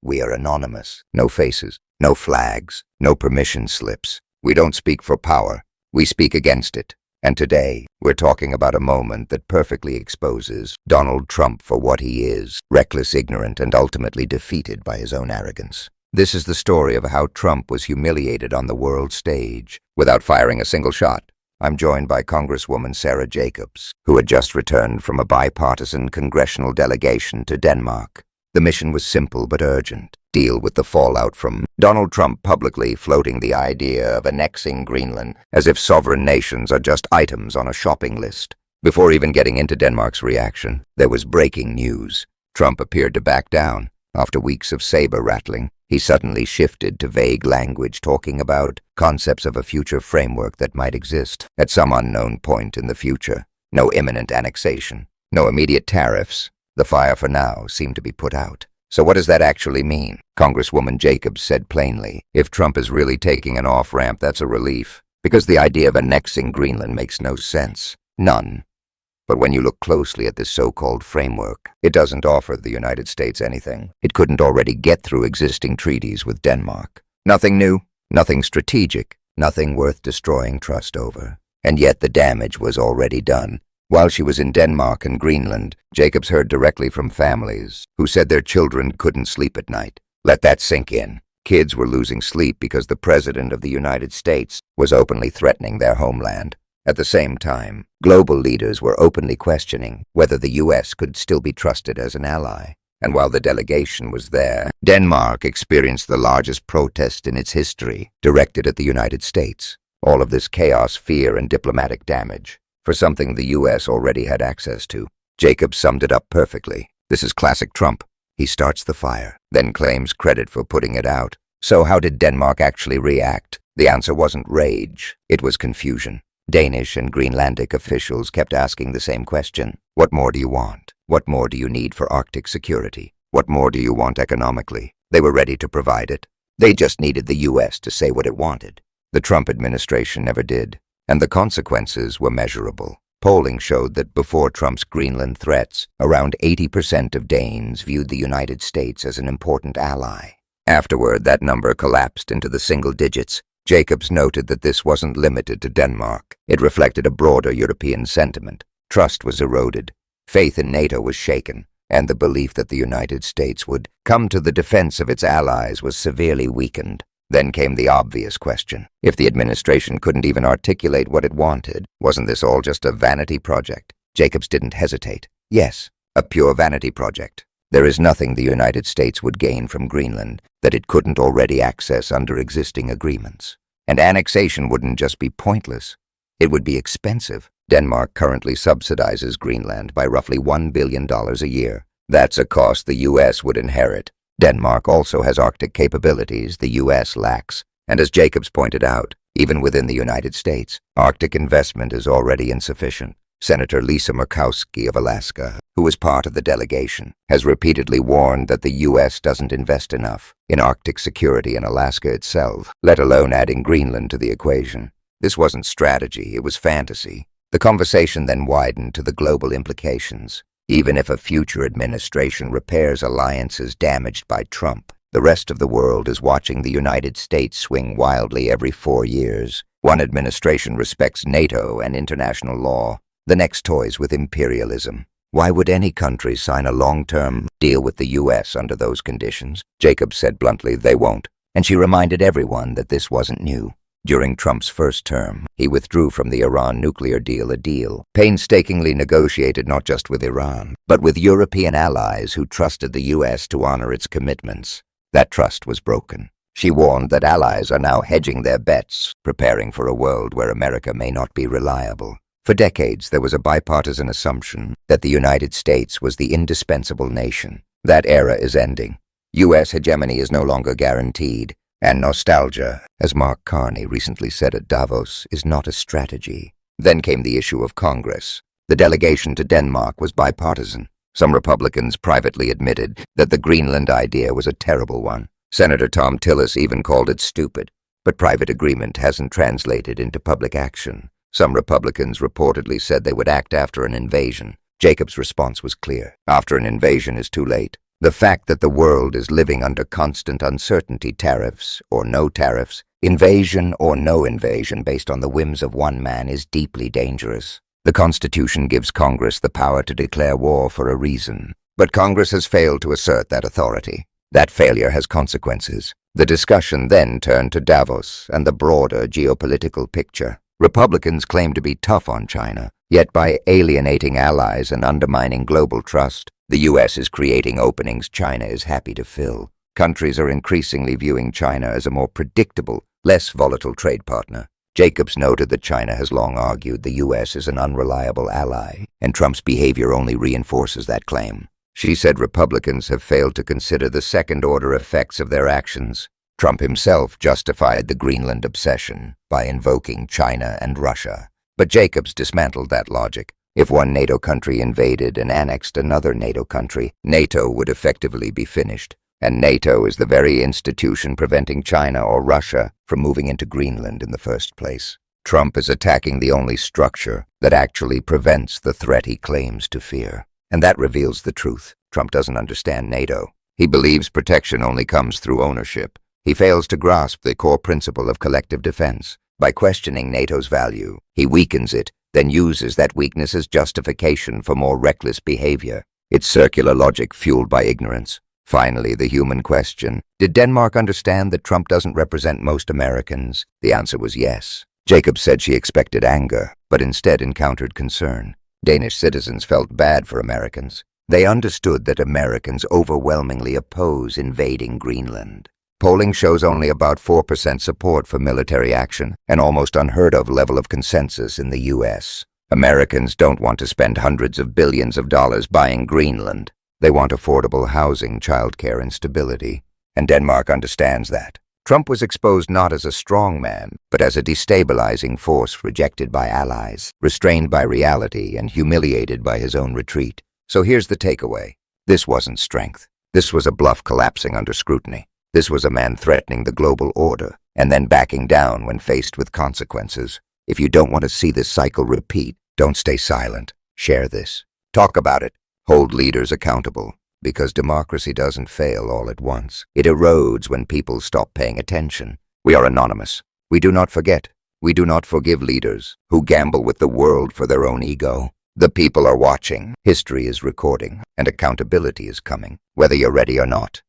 We are anonymous. No faces, no flags, no permission slips. We don't speak for power. We speak against it. And today, we're talking about a moment that perfectly exposes Donald Trump for what he is, reckless, ignorant, and ultimately defeated by his own arrogance. This is the story of how Trump was humiliated on the world stage without firing a single shot. I'm joined by Congresswoman Sarah Jacobs, who had just returned from a bipartisan congressional delegation to Denmark. The mission was simple but urgent. Deal with the fallout from Donald Trump publicly floating the idea of annexing Greenland as if sovereign nations are just items on a shopping list. Before even getting into Denmark's reaction, there was breaking news. Trump appeared to back down. After weeks of saber rattling, he suddenly shifted to vague language talking about concepts of a future framework that might exist at some unknown point in the future. No imminent annexation, no immediate tariffs. The fire for now seemed to be put out. So what does that actually mean? Congresswoman Jacobs said plainly, if Trump is really taking an off-ramp, that's a relief. Because the idea of annexing Greenland makes no sense. None. But when you look closely at this so-called framework, it doesn't offer the United States anything. It couldn't already get through existing treaties with Denmark. Nothing new, nothing strategic, nothing worth destroying trust over. And yet the damage was already done. While she was in Denmark and Greenland, Jacobs heard directly from families who said their children couldn't sleep at night. Let that sink in. Kids were losing sleep because the President of the United States was openly threatening their homeland. At the same time, global leaders were openly questioning whether the U.S. could still be trusted as an ally. And while the delegation was there, Denmark experienced the largest protest in its history, directed at the United States. All of this chaos, fear, and diplomatic damage for something the U.S. already had access to. Jacobs summed it up perfectly. This is classic Trump. He starts the fire, then claims credit for putting it out. So how did Denmark actually react? The answer wasn't rage, it was confusion. Danish and Greenlandic officials kept asking the same question. What more do you want? What more do you need for Arctic security? What more do you want economically? They were ready to provide it. They just needed the U.S. to say what it wanted. The Trump administration never did, and the consequences were measurable. Polling showed that before Trump's Greenland threats, around 80% of Danes viewed the United States as an important ally. Afterward, that number collapsed into the single digits. Jacobs noted that this wasn't limited to Denmark. It reflected a broader European sentiment. Trust was eroded, faith in NATO was shaken, and the belief that the United States would come to the defense of its allies was severely weakened. Then came the obvious question. If the administration couldn't even articulate what it wanted, wasn't this all just a vanity project? Jacobs didn't hesitate. Yes, a pure vanity project. There is nothing the United States would gain from Greenland that it couldn't already access under existing agreements. And annexation wouldn't just be pointless. It would be expensive. Denmark currently subsidizes Greenland by roughly $1 billion a year. That's a cost the U.S. would inherit. Denmark also has Arctic capabilities the U.S. lacks. And as Jacobs pointed out, even within the United States, Arctic investment is already insufficient. Senator Lisa Murkowski of Alaska, who was part of the delegation, has repeatedly warned that the U.S. doesn't invest enough in Arctic security in Alaska itself, let alone adding Greenland to the equation. This wasn't strategy, it was fantasy. The conversation then widened to the global implications. Even if a future administration repairs alliances damaged by Trump, the rest of the world is watching the United States swing wildly every 4 years. One administration respects NATO and international law. The next toys with imperialism. Why would any country sign a long-term deal with the U.S. under those conditions? Jacobs said bluntly they won't, and she reminded everyone that this wasn't new. During Trump's first term, he withdrew from the Iran nuclear deal, a deal painstakingly negotiated not just with Iran, but with European allies who trusted the U.S. to honor its commitments. That trust was broken. She warned that allies are now hedging their bets, preparing for a world where America may not be reliable. For decades, there was a bipartisan assumption that the United States was the indispensable nation. That era is ending. U.S. hegemony is no longer guaranteed, and nostalgia, as Mark Carney recently said at Davos, is not a strategy. Then came the issue of Congress. The delegation to Denmark was bipartisan. Some Republicans privately admitted that the Greenland idea was a terrible one. Senator Tom Tillis even called it stupid. But private agreement hasn't translated into public action. Some Republicans reportedly said they would act after an invasion. Jacobs' response was clear. After an invasion is too late. The fact that the world is living under constant uncertainty, tariffs or no tariffs, invasion or no invasion based on the whims of one man, is deeply dangerous. The Constitution gives Congress the power to declare war for a reason, but Congress has failed to assert that authority. That failure has consequences. The discussion then turned to Davos and the broader geopolitical picture. Republicans claim to be tough on China, yet by alienating allies and undermining global trust, the U.S. is creating openings China is happy to fill. Countries are increasingly viewing China as a more predictable, less volatile trade partner. Jacobs noted that China has long argued the U.S. is an unreliable ally, and Trump's behavior only reinforces that claim. She said Republicans have failed to consider the second-order effects of their actions. Trump himself justified the Greenland obsession by invoking China and Russia. But Jacobs dismantled that logic. If one NATO country invaded and annexed another NATO country, NATO would effectively be finished. And NATO is the very institution preventing China or Russia from moving into Greenland in the first place. Trump is attacking the only structure that actually prevents the threat he claims to fear. And that reveals the truth. Trump doesn't understand NATO. He believes protection only comes through ownership. He fails to grasp the core principle of collective defense. By questioning NATO's value, he weakens it, then uses that weakness as justification for more reckless behavior. It's circular logic fueled by ignorance. Finally, the human question. Did Denmark understand that Trump doesn't represent most Americans? The answer was yes. Jacobs said she expected anger, but instead encountered concern. Danish citizens felt bad for Americans. They understood that Americans overwhelmingly oppose invading Greenland. Polling shows only about 4% support for military action, an almost unheard-of level of consensus in the U.S. Americans don't want to spend hundreds of billions of dollars buying Greenland. They want affordable housing, childcare, and stability. And Denmark understands that. Trump was exposed not as a strong man, but as a destabilizing force rejected by allies, restrained by reality, and humiliated by his own retreat. So here's the takeaway. This wasn't strength. This was a bluff collapsing under scrutiny. This was a man threatening the global order, and then backing down when faced with consequences. If you don't want to see this cycle repeat, don't stay silent. Share this. Talk about it. Hold leaders accountable. Because democracy doesn't fail all at once. It erodes when people stop paying attention. We are anonymous. We do not forget. We do not forgive leaders who gamble with the world for their own ego. The people are watching. History is recording, and accountability is coming, whether you're ready or not.